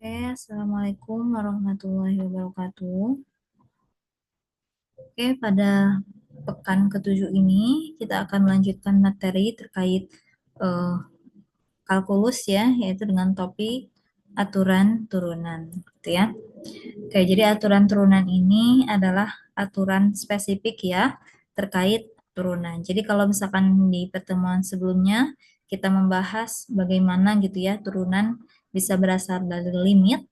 Oke, Assalamualaikum warahmatullahi wabarakatuh. Oke, pada pekan ketujuh ini kita akan melanjutkan materi terkait eh, kalkulus ya, yaitu dengan topik aturan turunan, gitu ya. Oke, jadi aturan turunan ini adalah aturan spesifik ya terkait turunan. Jadi kalau misalkan di pertemuan sebelumnya kita membahas bagaimana gitu ya turunan bisa berasal dari limit.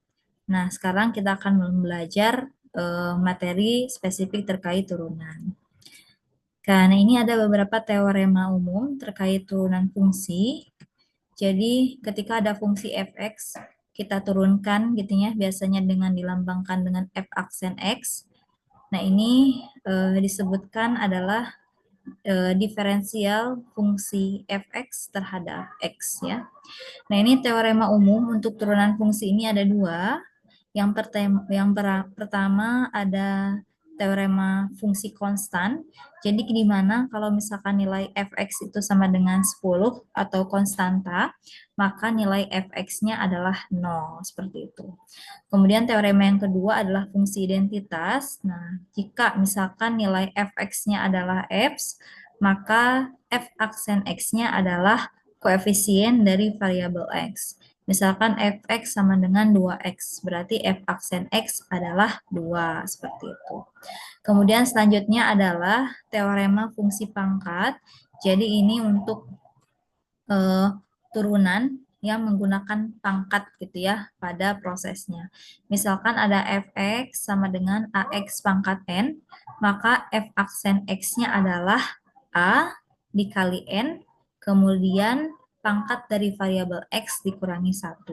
Nah, sekarang kita akan belajar materi spesifik terkait turunan. Nah, ini ada beberapa teorema umum terkait turunan fungsi. Jadi, ketika ada fungsi fx, kita turunkan gitu ya, biasanya dengan dilambangkan dengan f aksen x. Nah, ini disebutkan adalah diferensial fungsi fx terhadap x ya. Nah, ini teorema umum untuk turunan fungsi ini ada dua. Yang pertama ada teorema fungsi konstan. Jadi di mana kalau misalkan nilai fx itu sama dengan 10 atau konstanta, maka nilai fx-nya adalah 0, seperti itu. Kemudian teorema yang kedua adalah fungsi identitas. Nah, jika misalkan nilai fx-nya adalah x, maka f aksen x-nya adalah koefisien dari variabel x. Misalkan fx sama dengan 2x, berarti f aksen x adalah 2, seperti itu. Kemudian selanjutnya adalah teorema fungsi pangkat. Jadi ini untuk turunan yang menggunakan pangkat gitu ya pada prosesnya. Misalkan ada fx sama dengan ax pangkat n, maka f aksen x-nya adalah a dikali n, kemudian pangkat dari variabel x dikurangi 1.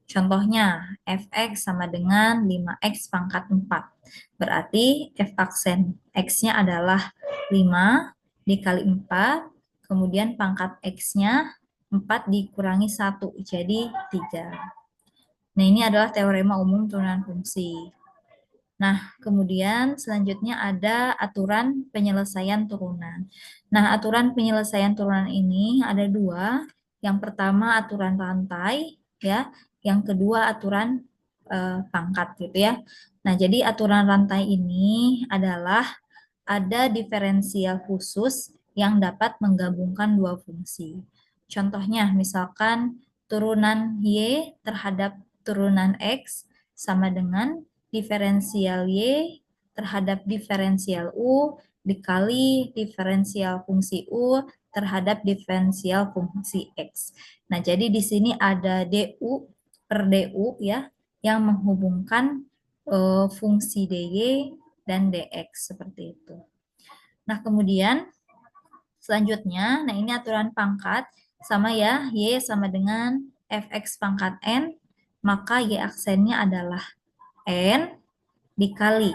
Contohnya, fx sama dengan 5x pangkat 4. Berarti f aksen x-nya adalah 5 dikali 4, kemudian pangkat x-nya 4 dikurangi 1, jadi 3. Nah, ini adalah teorema umum turunan fungsi. Nah, kemudian selanjutnya ada aturan penyelesaian turunan. Nah, aturan penyelesaian turunan ini ada dua. Yang pertama aturan rantai, ya. Yang kedua aturan pangkat, gitu ya. Nah, jadi aturan rantai ini adalah ada diferensial khusus yang dapat menggabungkan dua fungsi. Contohnya, misalkan turunan Y terhadap turunan X sama dengan diferensial Y terhadap diferensial U dikali diferensial fungsi U terhadap diferensial fungsi X. Nah, jadi di sini ada DU per DU ya, yang menghubungkan fungsi DY dan DX seperti itu. Nah, kemudian selanjutnya, nah ini aturan pangkat sama ya, Y sama dengan Fx pangkat N, maka Y aksennya adalah N dikali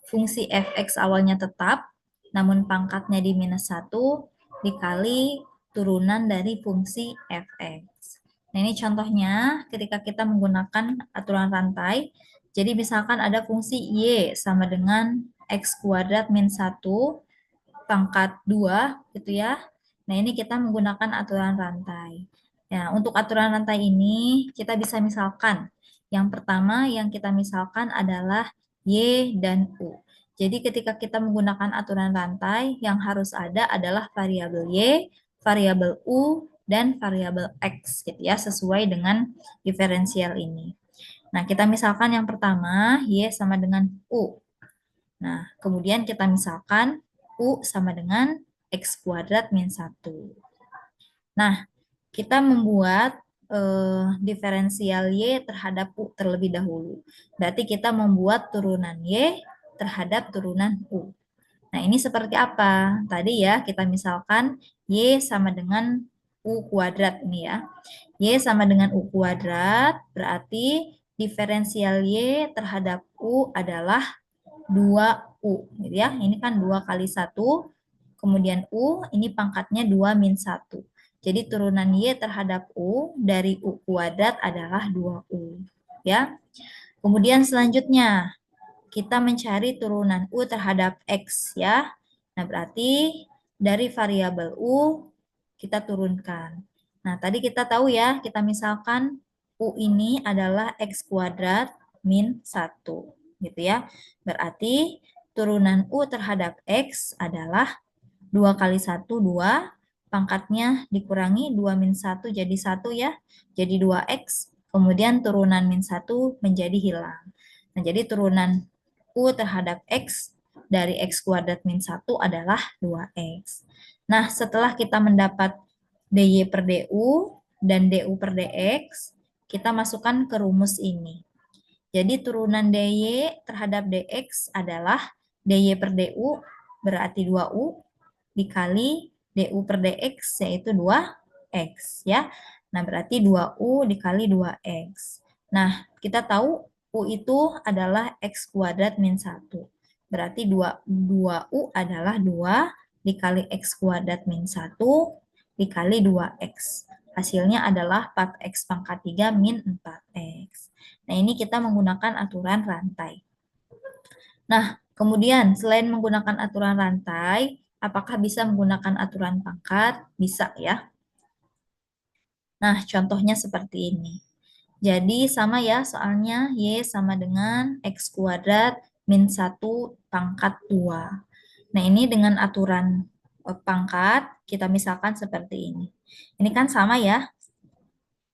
fungsi Fx awalnya tetap, namun pangkatnya di minus 1, dikali turunan dari fungsi Fx. Nah, ini contohnya ketika kita menggunakan aturan rantai. Jadi misalkan ada fungsi Y sama dengan X kuadrat min 1 pangkat 2 gitu ya. Nah, ini kita menggunakan aturan rantai. Ya, untuk aturan rantai ini kita bisa misalkan. Yang pertama yang kita misalkan adalah Y dan U. Jadi ketika kita menggunakan aturan rantai, yang harus ada adalah variabel Y, variabel U, dan variabel X gitu ya, sesuai dengan diferensial ini. Nah, kita misalkan yang pertama, Y sama dengan U. Nah, kemudian kita misalkan U sama dengan X kuadrat min 1. Nah, kita membuat diferensial Y terhadap U terlebih dahulu. Berarti kita membuat turunan Y terhadap turunan U. Nah, ini seperti apa? Tadi ya, kita misalkan Y sama dengan U kuadrat ini ya. Y sama dengan U kuadrat, berarti diferensial Y terhadap U adalah 2U gitu ya. Ini kan 2 kali 1, kemudian U, ini pangkatnya 2 min 1. Jadi turunan Y terhadap U dari U kuadrat adalah 2U. Ya. Kemudian selanjutnya, kita mencari turunan U terhadap X ya. Nah, berarti dari variabel U kita turunkan. Nah, tadi kita tahu ya, kita misalkan U ini adalah X kuadrat min 1, gitu ya. Berarti turunan U terhadap X adalah 2 kali 1, 2, pangkatnya dikurangi 2 min 1 jadi 1 ya, jadi 2X, kemudian turunan min 1 menjadi hilang. Nah, jadi turunan U terhadap X dari X kuadrat min 1 adalah 2X. Nah, setelah kita mendapat DY per DU dan DU per DX, kita masukkan ke rumus ini. Jadi turunan DY terhadap DX adalah DY per DU berarti 2U dikali DU per DX yaitu 2X ya. Nah, berarti 2U dikali 2X. Nah, kita tahu U itu adalah X kuadrat min 1. Berarti 2U adalah 2 dikali X kuadrat min 1 dikali 2X. Hasilnya adalah 4X pangkat 3 min 4X. Nah, ini kita menggunakan aturan rantai. Nah, kemudian selain menggunakan aturan rantai, apakah bisa menggunakan aturan pangkat? Bisa ya. Nah, contohnya seperti ini. Jadi sama ya soalnya Y sama dengan X kuadrat min 1 pangkat 2. Nah, ini dengan aturan pangkat, kita misalkan seperti ini. Ini kan sama ya,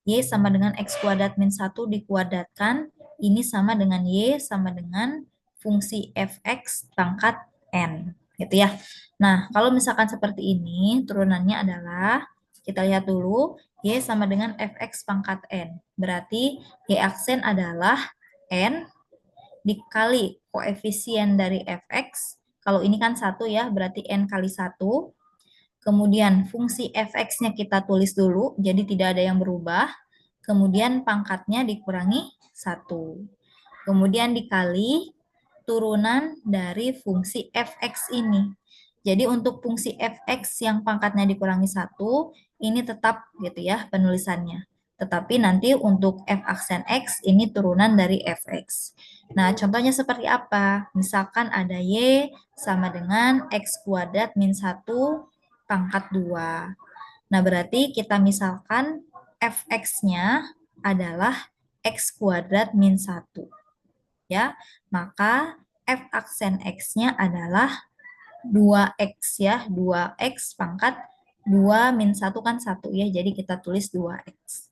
Y sama dengan X kuadrat min 1 dikuadratkan, ini sama dengan Y sama dengan fungsi fx pangkat N, gitu ya. Nah, kalau misalkan seperti ini, turunannya adalah, kita lihat dulu, Y sama dengan fx pangkat N. Berarti Y aksen adalah N dikali koefisien dari fx. Kalau ini kan 1 ya, berarti N kali 1. Kemudian fungsi fx-nya kita tulis dulu, jadi tidak ada yang berubah. Kemudian pangkatnya dikurangi 1. Kemudian dikali turunan dari fungsi fx ini. Jadi untuk fungsi fx yang pangkatnya dikurangi 1, ini tetap gitu ya penulisannya. Tetapi nanti untuk f aksen x ini turunan dari fx. Nah, contohnya seperti apa? Misalkan ada y sama dengan x kuadrat min 1 pangkat 2. Nah, berarti kita misalkan fx-nya adalah x kuadrat min 1. Ya, maka f aksen x-nya adalah 2x ya, 2x pangkat 2 min 1 kan 1 ya, jadi kita tulis 2x.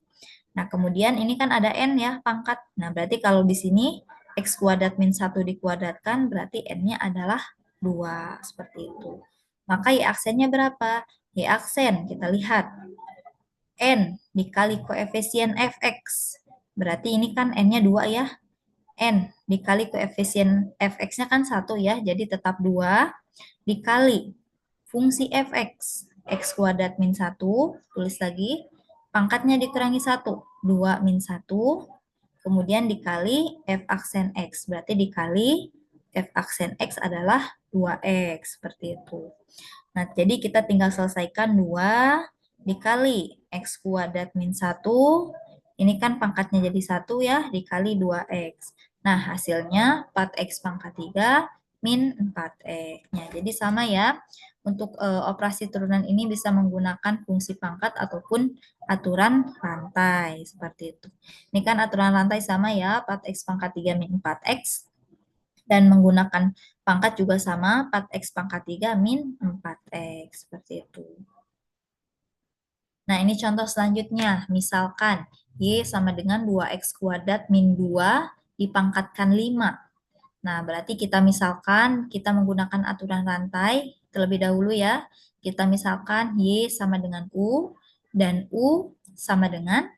Nah, kemudian ini kan ada n ya, pangkat. Nah, berarti kalau di sini x kuadrat min 1 dikuadratkan, berarti n-nya adalah 2, seperti itu. Maka y aksennya berapa? Y aksen, kita lihat. N dikali koefisien fx. Berarti ini kan n-nya 2 ya. N dikali koefisien fx-nya kan 1 ya, jadi tetap 2 dikali fungsi fx, x kuadrat min 1, tulis lagi, pangkatnya dikurangi 1, 2 min 1, kemudian dikali f aksen x, berarti dikali f aksen x adalah 2x, seperti itu. Nah, jadi kita tinggal selesaikan 2 dikali x kuadrat min 1, ini kan pangkatnya jadi 1 ya, dikali 2x. Nah, hasilnya 4x pangkat 3 min 4x. Nah, jadi sama ya, untuk operasi turunan ini bisa menggunakan fungsi pangkat ataupun aturan rantai, seperti itu. Ini kan aturan rantai sama ya, 4x pangkat 3 min 4x. Dan menggunakan pangkat juga sama, 4x pangkat 3 min 4x, seperti itu. Nah, ini contoh selanjutnya. Misalkan, Y sama dengan 2x kuadrat min 2 dipangkatkan 5. Nah, berarti kita misalkan, kita menggunakan aturan rantai terlebih dahulu ya. Kita misalkan Y sama dengan U, dan U sama dengan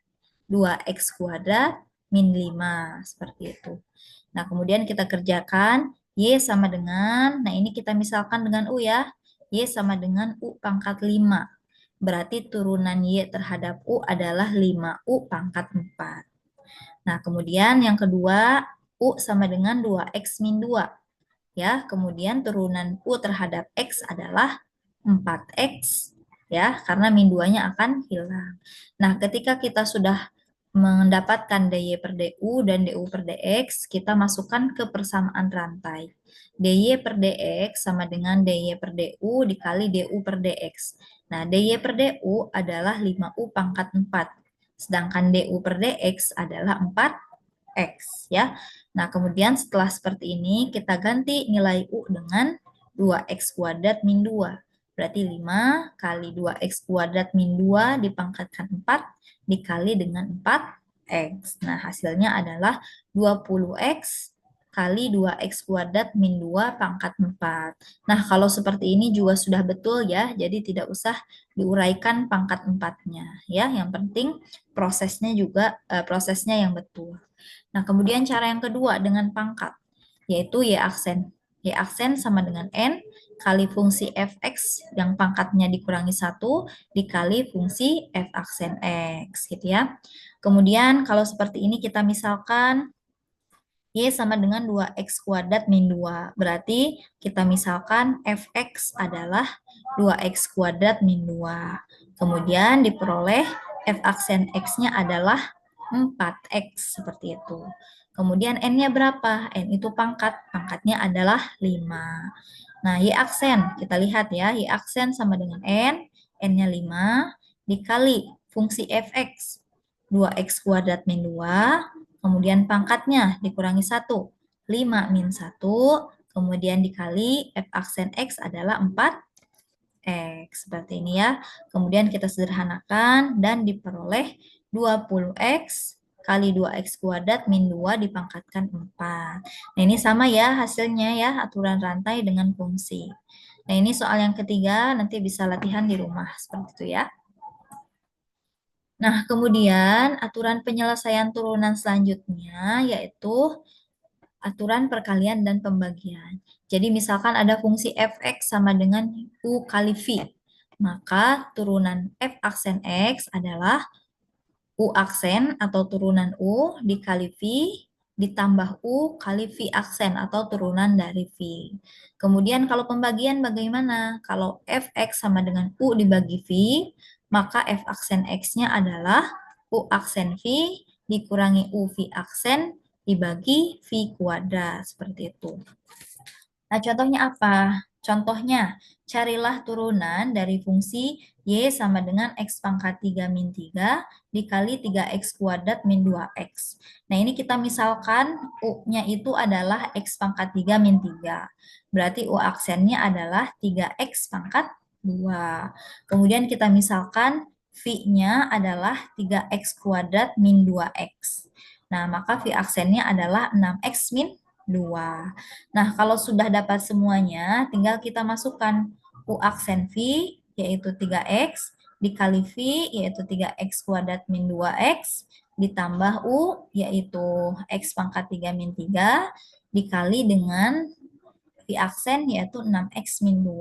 2x kuadrat min 5, seperti itu. Nah, kemudian kita kerjakan, Y sama dengan, nah ini kita misalkan dengan U ya, Y sama dengan U pangkat 5. Berarti turunan Y terhadap U adalah 5U pangkat 4. Nah, kemudian yang kedua, U sama dengan 2X min 2. Ya, kemudian turunan U terhadap X adalah 4X. Ya, karena min 2-nya akan hilang. Nah, ketika kita sudah mendapatkan DY per DU dan DU per DX, kita masukkan ke persamaan rantai. DY per DX sama dengan DY per DU dikali DU per DX. Nah, DY per DU adalah 5U pangkat 4. Sedangkan du per dx adalah 4x ya. Nah, kemudian setelah seperti ini kita ganti nilai u dengan 2x kuadrat min 2. Berarti 5 kali 2x kuadrat min 2 dipangkatkan 4 dikali dengan 4x. Nah, hasilnya adalah 20x kali 2x kuadrat min 2 pangkat 4. Nah, kalau seperti ini juga sudah betul ya, jadi tidak usah diuraikan pangkat 4-nya ya. Yang penting prosesnya yang betul. Nah, kemudian cara yang kedua dengan pangkat, yaitu y aksen. Y aksen sama dengan n kali fungsi fx yang pangkatnya dikurangi 1 dikali fungsi f aksen x gitu ya. Kemudian kalau seperti ini kita misalkan y sama dengan 2x kuadrat min 2. Berarti kita misalkan fx adalah 2x kuadrat min 2. Kemudian diperoleh f aksen x-nya adalah 4x seperti itu. Kemudian n-nya berapa? N itu pangkatnya adalah 5. Nah, y aksen, kita lihat ya, y aksen sama dengan n, n-nya 5, dikali fungsi fx, 2x kuadrat min 2, kemudian pangkatnya dikurangi 1, 5 min 1, kemudian dikali f aksen x adalah 4x, seperti ini ya. Kemudian kita sederhanakan dan diperoleh 20x kali 2x kuadrat min 2 dipangkatkan 4. Nah, ini sama ya hasilnya ya, aturan rantai dengan fungsi. Nah, ini soal yang ketiga, nanti bisa latihan di rumah, seperti itu ya. Nah, kemudian aturan penyelesaian turunan selanjutnya yaitu aturan perkalian dan pembagian. Jadi misalkan ada fungsi fx sama dengan u kali v, maka turunan f aksen x adalah u aksen atau turunan u dikali v ditambah u kali v aksen atau turunan dari v. Kemudian kalau pembagian bagaimana? Kalau fx sama dengan u dibagi v, maka f aksen x-nya adalah u aksen v dikurangi u v aksen dibagi v kuadrat, seperti itu. Nah, contohnya apa? Contohnya, carilah turunan dari fungsi y sama dengan x pangkat 3 min 3 dikali 3x kuadrat min 2x. Nah, ini kita misalkan u-nya itu adalah x pangkat 3 min 3. Berarti u aksennya adalah 3x pangkat 2. Kemudian kita misalkan v-nya adalah 3x kuadrat min 2x. Nah, maka v aksennya adalah 6x min 2. Nah, kalau sudah dapat semuanya, tinggal kita masukkan U aksen V, yaitu 3X, dikali V, yaitu 3X kuadrat min 2X, ditambah U, yaitu X pangkat 3 min 3, dikali dengan V aksen yaitu 6x min 2.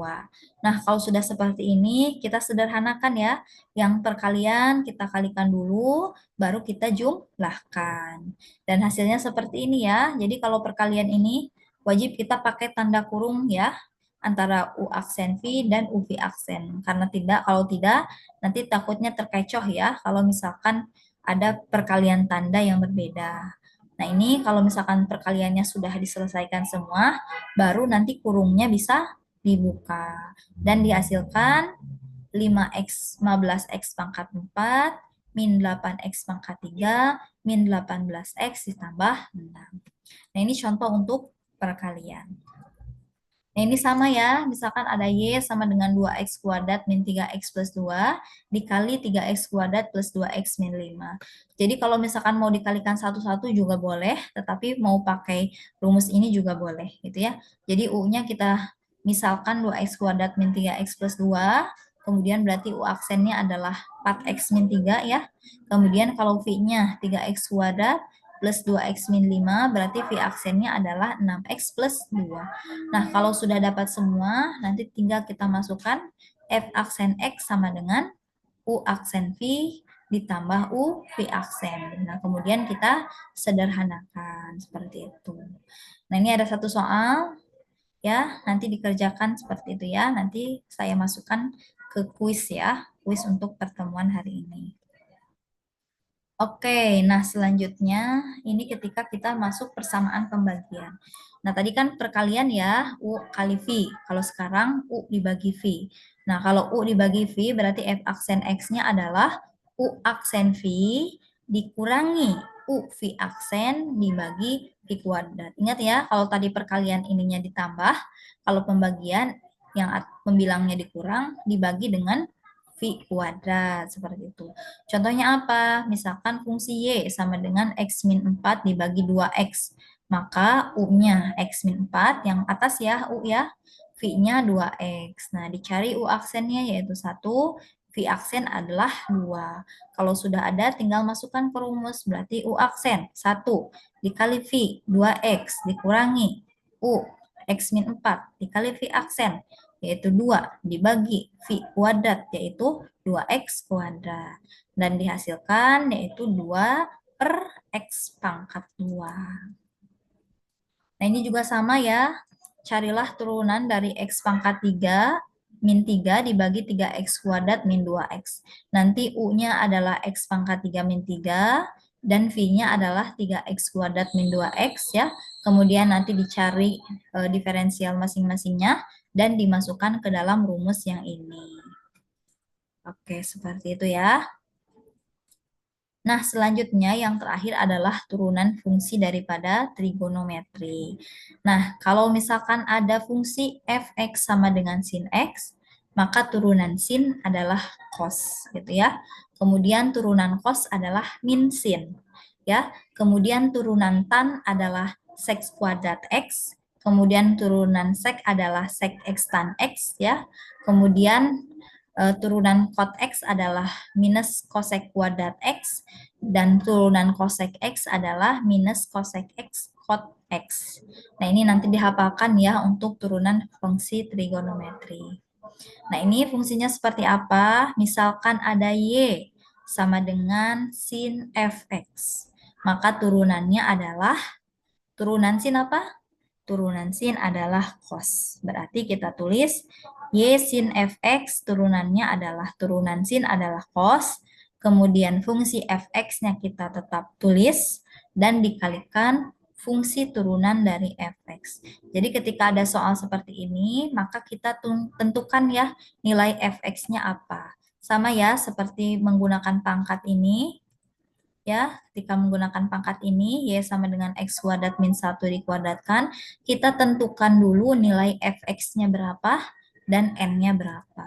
Nah, kalau sudah seperti ini, kita sederhanakan ya. Yang perkalian kita kalikan dulu, baru kita jumlahkan. Dan hasilnya seperti ini ya. Jadi kalau perkalian ini, wajib kita pakai tanda kurung ya, antara U aksen V dan UV aksen. Karena kalau tidak, nanti takutnya terkecoh ya, kalau misalkan ada perkalian tanda yang berbeda. Nah, ini kalau misalkan perkaliannya sudah diselesaikan semua, baru nanti kurungnya bisa dibuka. Dan dihasilkan 15x pangkat 4, min 8x pangkat 3, min 18x ditambah 6. Nah, ini contoh untuk perkalian. Nah, ini sama ya, misalkan ada Y sama dengan 2X kuadrat min 3X plus 2 dikali 3X kuadrat plus 2X min 5. Jadi kalau misalkan mau dikalikan satu-satu juga boleh, tetapi mau pakai rumus ini juga boleh gitu ya. Jadi U-nya kita misalkan 2X kuadrat min 3X plus 2, kemudian berarti U aksennya adalah 4X min 3 ya. Kemudian kalau V-nya 3X kuadrat plus 2x min 5, berarti V aksennya adalah 6x plus 2. Nah, kalau sudah dapat semua, nanti tinggal kita masukkan F aksen X sama dengan U aksen V ditambah U V aksen. Nah, kemudian kita sederhanakan seperti itu. Nah, ini ada satu soal, ya, nanti dikerjakan seperti itu ya. Nanti saya masukkan ke kuis ya, kuis untuk pertemuan hari ini. Oke, nah selanjutnya ini ketika kita masuk persamaan pembagian. Nah, tadi kan perkalian ya, U kali V. Kalau sekarang U dibagi V. Nah, kalau U dibagi V berarti F aksen X-nya adalah U aksen V dikurangi U V aksen dibagi V kuadrat. Ingat ya, kalau tadi perkalian ininya ditambah, kalau pembagian yang pembilangnya dikurang dibagi dengan V kuadrat, seperti itu. Contohnya apa? Misalkan fungsi Y sama dengan X min 4 dibagi 2X. Maka U-nya X min 4, yang atas ya U ya, V-nya 2X. Nah, dicari U aksennya yaitu 1, V aksen adalah 2. Kalau sudah ada, tinggal masukkan ke rumus. Berarti U aksen 1 dikali V 2X dikurangi U X min 4 dikali V aksen yaitu 2 dibagi V kuadrat yaitu 2X kuadrat. Dan dihasilkan yaitu 2 per X pangkat 2. Nah ini juga sama ya. Carilah turunan dari X pangkat 3 min 3 dibagi 3X kuadrat min 2X. Nanti U-nya adalah X pangkat 3 min 3 dan V-nya adalah 3X kuadrat min 2X ya. Kemudian nanti dicari diferensial masing-masingnya dan dimasukkan ke dalam rumus yang ini. Oke, seperti itu ya. Nah, selanjutnya yang terakhir adalah turunan fungsi daripada trigonometri. Nah, kalau misalkan ada fungsi fx sama dengan sin x, maka turunan sin adalah cos, gitu ya. Kemudian turunan cos adalah min sin, ya. Kemudian turunan tan adalah sec kuadrat x. Kemudian turunan sec adalah sec x tan x, ya. Kemudian turunan cot x adalah minus cosec kuadrat x, dan turunan cosec x adalah minus cosec x cot x. Nah, ini nanti dihafalkan ya untuk turunan fungsi trigonometri. Nah, ini fungsinya seperti apa? Misalkan ada y sama dengan sin fx. Maka turunannya adalah, turunan sin apa? Turunan sin adalah cos. Berarti kita tulis y sin fx turunannya adalah, turunan sin adalah cos, kemudian fungsi fx-nya kita tetap tulis, dan dikalikan fungsi turunan dari fx. Jadi ketika ada soal seperti ini, maka kita tentukan ya nilai fx-nya apa. Sama ya seperti menggunakan pangkat ini, ya, ketika menggunakan pangkat ini, y sama dengan x kuadrat min 1 dikuadratkan, kita tentukan dulu nilai fx-nya berapa dan n-nya berapa.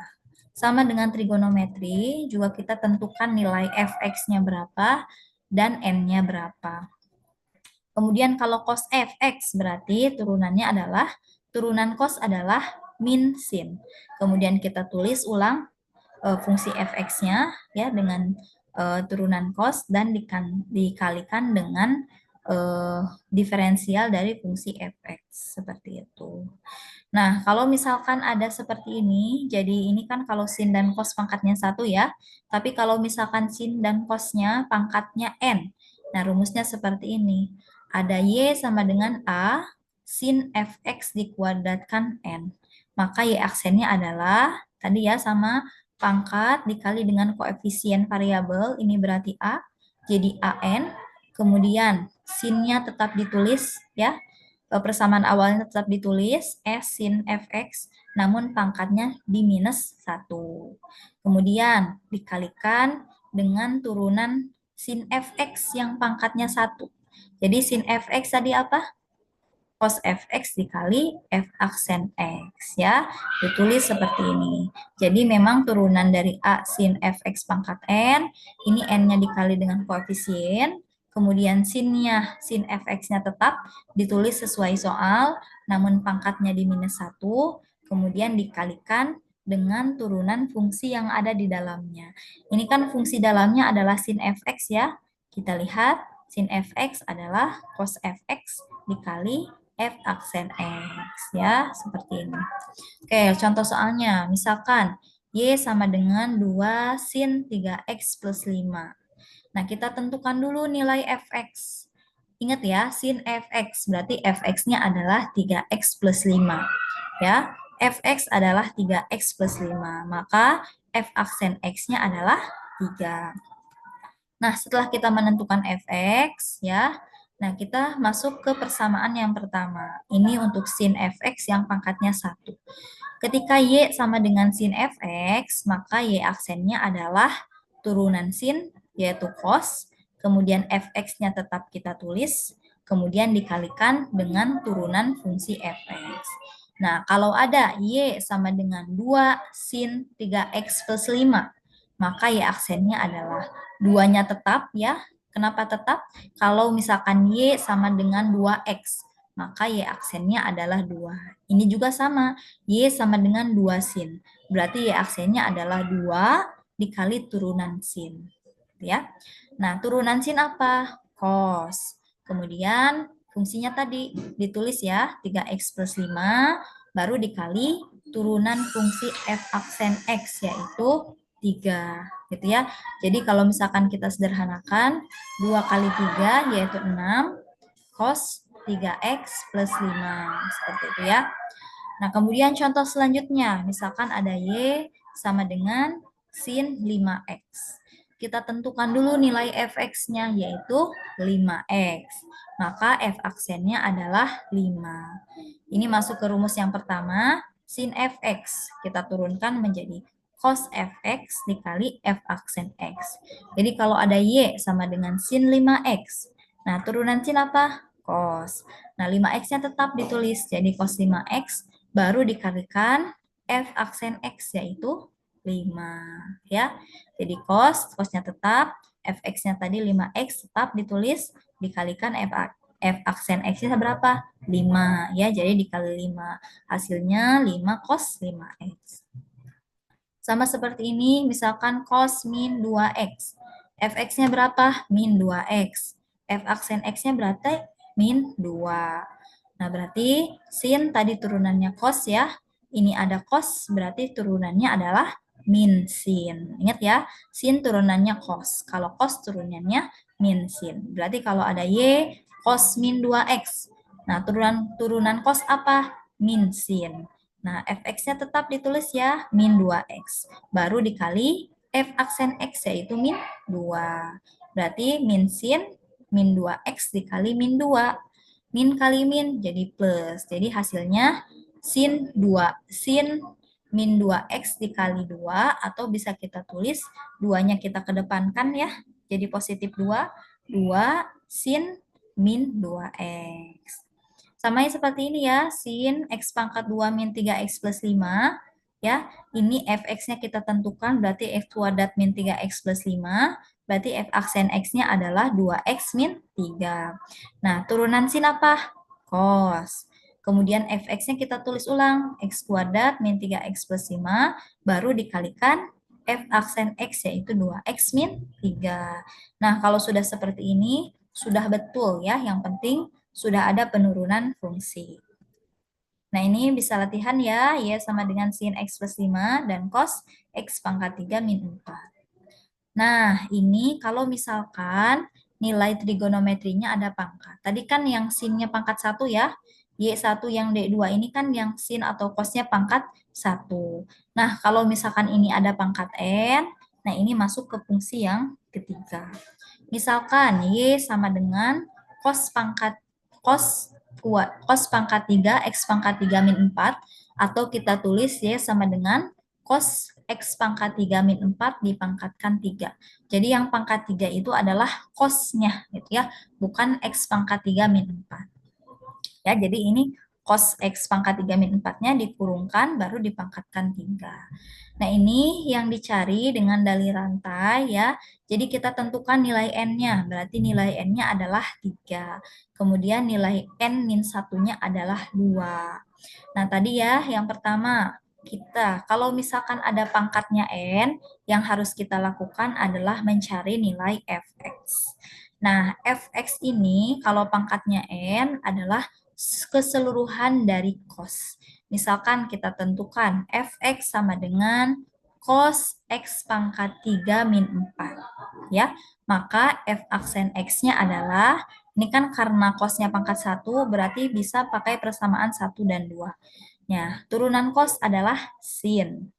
Sama dengan trigonometri, juga kita tentukan nilai fx-nya berapa dan n-nya berapa. Kemudian kalau cos fx berarti turunannya adalah, turunan cos adalah min sin. Kemudian kita tulis ulang fungsi fx-nya ya dengan turunan cos dan dikalikan dengan diferensial dari fungsi fx, seperti itu. Nah, kalau misalkan ada seperti ini, jadi ini kan kalau sin dan cos pangkatnya 1 ya, tapi kalau misalkan sin dan cosnya pangkatnya n, nah rumusnya seperti ini. Ada y sama dengan a sin fx dikuadratkan n. Maka y aksennya adalah, tadi ya sama pangkat dikali dengan koefisien variabel, ini berarti A, jadi AN, kemudian sinnya tetap ditulis ya, persamaan awalnya tetap ditulis S sin fx, namun pangkatnya di minus 1. Kemudian dikalikan dengan turunan sin fx yang pangkatnya 1. Jadi sin fx tadi apa? Cos fx dikali f aksen x ya, ditulis seperti ini. Jadi memang turunan dari a sin fx pangkat n, ini n-nya dikali dengan koefisien, kemudian sinnya, sin fx-nya tetap ditulis sesuai soal, namun pangkatnya di minus 1, kemudian dikalikan dengan turunan fungsi yang ada di dalamnya. Ini kan fungsi dalamnya adalah sin fx ya, kita lihat sin fx adalah cos fx dikali f aksen x ya, seperti ini. Oke, contoh soalnya, misalkan y sama dengan 2 sin 3x plus 5. Nah, kita tentukan dulu nilai fx. Ingat ya, sin fx berarti fx-nya adalah 3x plus 5. Ya, fx adalah 3x plus 5. Maka f aksen x-nya adalah 3. Nah, setelah kita menentukan fx ya, nah, kita masuk ke persamaan yang pertama. Ini untuk sin fx yang pangkatnya 1. Ketika y sama dengan sin fx, maka y aksennya adalah turunan sin, yaitu cos, kemudian fx-nya tetap kita tulis, kemudian dikalikan dengan turunan fungsi fx. Nah, kalau ada y sama dengan 2 sin 3x plus 5, maka y aksennya adalah 2-nya tetap ya. Kenapa tetap? Kalau misalkan y sama dengan 2x, maka y aksennya adalah 2. Ini juga sama, y sama dengan 2 sin. Berarti y aksennya adalah 2 dikali turunan sin. Ya. Nah, turunan sin apa? Cos. Kemudian fungsinya tadi ditulis ya, 3x plus 5, baru dikali turunan fungsi f aksen x, yaitu 3. Gitu ya. Jadi kalau misalkan kita sederhanakan, 2 kali 3 yaitu 6, cos 3x plus 5. Seperti itu ya. Nah, kemudian contoh selanjutnya, misalkan ada Y sama dengan sin 5X. Kita tentukan dulu nilai fx-nya, yaitu 5X. Maka f aksennya adalah 5. Ini masuk ke rumus yang pertama, sin fx. Kita turunkan menjadi cos fx dikali f aksen x. Jadi kalau ada Y sama dengan sin 5X. Nah, turunan sin apa? Cos. Nah, 5X-nya tetap ditulis, jadi cos 5X baru dikalikan f aksen x, yaitu 5 ya. Jadi cosnya tetap, fx-nya tadi 5x tetap ditulis, dikalikan f aksen x-nya berapa? 5 ya. Jadi dikali 5. Hasilnya 5 cos 5x. Sama seperti ini, misalkan cos min 2x. fx-nya berapa? Min 2x. F aksen x-nya berarti min 2. Nah, berarti sin tadi turunannya cos ya. Ini ada cos, berarti turunannya adalah min sin. Ingat ya, sin turunannya cos. Kalau cos turunannya min sin. Berarti kalau ada y, cos min 2x. Nah, turunan cos apa? Min sin. Nah, fx-nya tetap ditulis ya, min 2x. Baru dikali f aksen x, yaitu min 2. Berarti min sin, min 2x dikali min 2. Min kali min jadi plus. Jadi hasilnya sin 2, sin min 2x dikali 2, atau bisa kita tulis 2-nya kita kedepankan ya. Jadi positif 2, 2 sin min 2x. Sama seperti ini ya, sin x pangkat 2 min 3x plus 5. Ya, ini fx-nya kita tentukan, berarti x kuadrat min 3x plus 5. Berarti f aksen x-nya adalah 2x min 3. Nah, turunan sin apa? Cos. Kemudian fx-nya kita tulis ulang, x kuadrat min 3x plus 5, baru dikalikan f aksen x, yaitu 2x min 3. Nah, kalau sudah seperti ini, sudah betul ya, yang penting sudah ada penurunan fungsi. Nah, ini bisa latihan ya, y sama dengan sin x plus 5 dan cos x pangkat 3 min 4. Nah, ini kalau misalkan nilai trigonometrinya ada pangkat. Tadi kan yang sinnya pangkat 1 ya, y1 yang d2 ini kan yang sin atau cosnya pangkat 1. Nah, kalau misalkan ini ada pangkat n, nah ini masuk ke fungsi yang ketiga. Misalkan y sama dengan cos pangkat 3 x pangkat 3 min 4, atau kita tulis y sama dengan cos x pangkat 3 min 4 dipangkatkan 3. Jadi yang pangkat 3 itu adalah cosnya gitu ya, bukan x pangkat 3 min 4. Ya, jadi ini cos x pangkat 3 min 4-nya dikurungkan baru dipangkatkan 3. Nah, ini yang dicari dengan dalih rantai ya. Jadi kita tentukan nilai n-nya, berarti nilai n-nya adalah 3. Kemudian nilai n min 1-nya adalah 2. Nah, tadi ya yang pertama, kita kalau misalkan ada pangkatnya n, yang harus kita lakukan adalah mencari nilai fx. Nah, fx ini kalau pangkatnya n adalah keseluruhan dari cos. Misalkan kita tentukan fx sama dengan cos x pangkat 3 min 4. Ya, maka f aksen x-nya adalah, ini kan karena cosnya pangkat 1, berarti bisa pakai persamaan 1 dan 2. Ya, turunan cos adalah sin.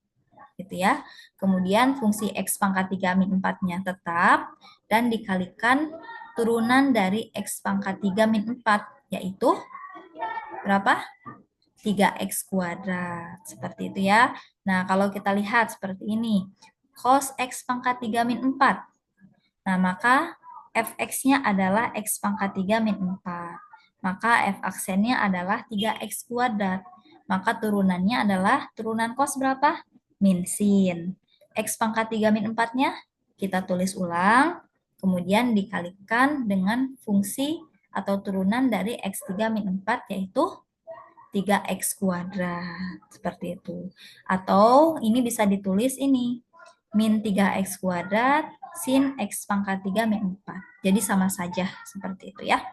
Gitu ya. Kemudian fungsi x pangkat 3 min 4-nya tetap, dan dikalikan turunan dari x pangkat 3 min 4, yaitu berapa? 3x kuadrat. Seperti itu ya. Nah, kalau kita lihat seperti ini. cos X pangkat 3 min 4. Nah, maka fx-nya adalah X pangkat 3 min 4. Maka f aksennya adalah 3X kuadrat. Maka turunannya adalah turunan cos berapa? Min sin. X pangkat 3 min 4-nya kita tulis ulang, kemudian dikalikan dengan fungsi atau turunan dari X3 min 4, yaitu 3X kuadrat. Seperti itu. Atau ini bisa ditulis ini, min 3X kuadrat sin X pangkat 3 min 4. Jadi sama saja seperti itu ya.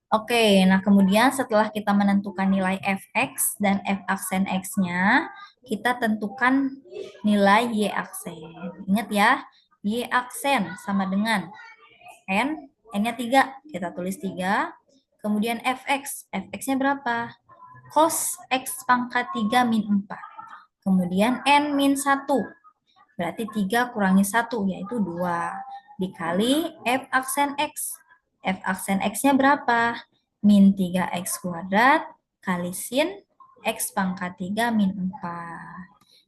Oke, nah kemudian setelah kita menentukan nilai fx dan f aksen x-nya, kita tentukan nilai y aksen. Ingat ya, y aksen sama dengan n-nya 3, kita tulis 3. Kemudian fx, fx-nya berapa? Cos x pangkat 3 min 4. Kemudian n min 1, berarti 3 kurangi 1, yaitu 2. Dikali f aksen x. F aksen x-nya berapa? Min 3x kuadrat kali sin x pangkat 3 min 4.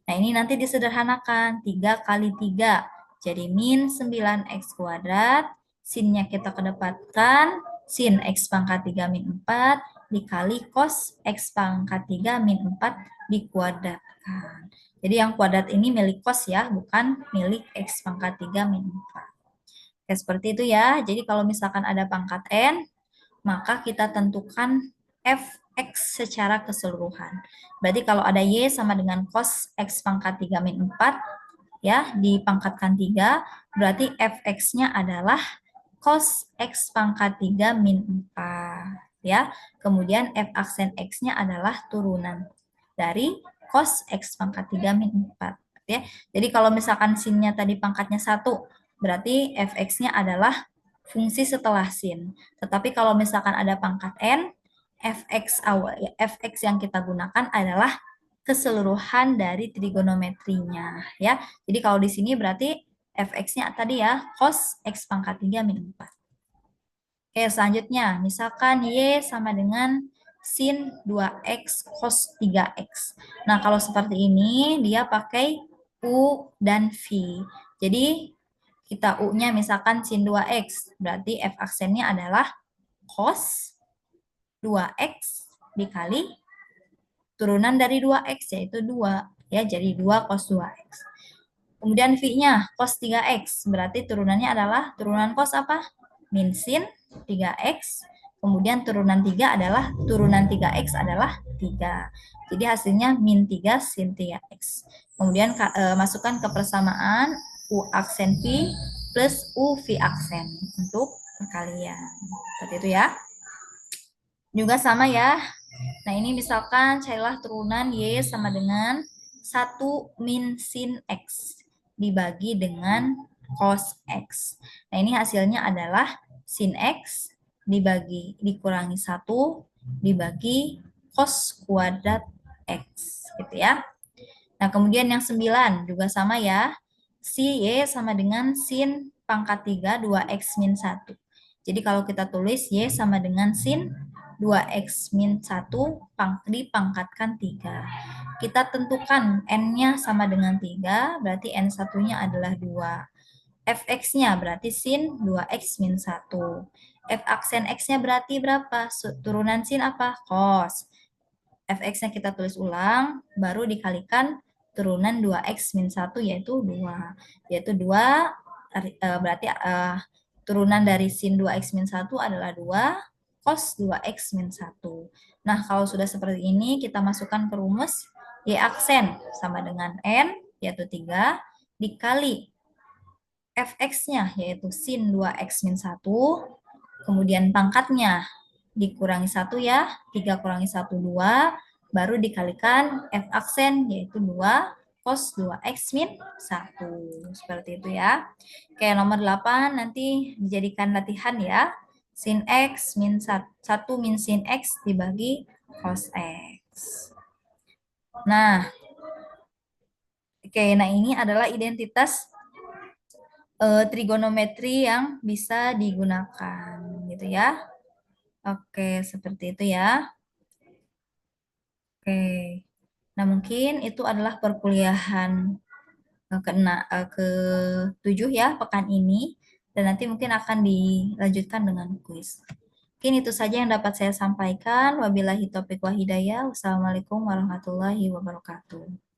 Nah, ini nanti disederhanakan. 3 kali 3, jadi min 9x kuadrat. Sinnya kita kedapatkan, sin x pangkat 3 min 4 dikali cos x pangkat 3 min 4 dikuadratkan. Jadi yang kuadrat ini milik cos ya, bukan milik x pangkat 3 min 4. Oke, seperti itu ya. Jadi kalau misalkan ada pangkat n, maka kita tentukan fx secara keseluruhan. Berarti kalau ada y sama dengan cos x pangkat 3 min 4, ya, dipangkatkan 3, berarti fx-nya adalah cos x pangkat 3 min 4. Ya, kemudian f aksen x-nya adalah turunan dari cos x pangkat 3 min 4. Ya. Jadi kalau misalkan sin-nya tadi pangkatnya 1, berarti fx-nya adalah fungsi setelah sin. Tetapi kalau misalkan ada pangkat n, fx yang kita gunakan adalah keseluruhan dari trigonometrinya ya. Jadi kalau di sini berarti fx-nya tadi ya cos x pangkat 3 min 4. Oke, selanjutnya misalkan y sama dengan sin 2x cos 3x. Nah, kalau seperti ini dia pakai u dan v. Jadi kita u-nya misalkan sin 2x, berarti f aksennya adalah cos 2x dikali turunan dari 2x, yaitu 2. Ya, jadi 2 cos 2x. Kemudian v-nya cos 3x, berarti turunannya adalah turunan cos apa? Min sin 3x. Kemudian turunan 3 adalah, turunan 3x adalah 3. Jadi hasilnya min 3 sin 3x. Kemudian masukkan ke persamaan u aksen v plus u v aksen untuk perkalian. Seperti itu ya. Juga sama ya. Nah, ini misalkan carilah turunan y sama dengan 1 min sin x dibagi dengan cos x. Nah, ini hasilnya adalah sin x dikurangi 1 dibagi cos kuadrat x. Gitu ya. Nah, kemudian yang 9 juga sama ya. Si y sama dengan sin pangkat 3 2x min 1. Jadi kalau kita tulis y sama dengan sin 2x min 1 dipangkatkan 3. Kita tentukan n-nya sama dengan 3, berarti n1-nya adalah 2. Fx-nya berarti sin 2x min 1. F aksen x-nya berarti berapa? Turunan sin apa? Cos. Fx-nya kita tulis ulang, baru dikalikan turunan 2x min 1, yaitu 2. Yaitu 2, berarti turunan dari sin 2x min 1 adalah 2, cos 2x min 1. Nah, kalau sudah seperti ini, kita masukkan ke rumus y aksen sama dengan n, yaitu 3, dikali fx-nya, yaitu sin 2x min 1, kemudian pangkatnya dikurangi 1 ya, 3 kurangi 1, 2, baru dikalikan f aksen, yaitu 2, cos 2x min 1. Seperti itu ya. Oke, nomor 8 nanti dijadikan latihan ya. Sin x min 1 min sin x dibagi cos x. Nah, oke, nah ini adalah identitas trigonometri yang bisa digunakan gitu ya. Oke, seperti itu ya. Oke. Nah, mungkin itu adalah perkuliahan ke 7 ya pekan ini, dan nanti mungkin akan dilanjutkan dengan kuis. Mungkin itu saja yang dapat saya sampaikan. Wabillahi taufiq wa hidayah. Wassalamualaikum warahmatullahi wabarakatuh.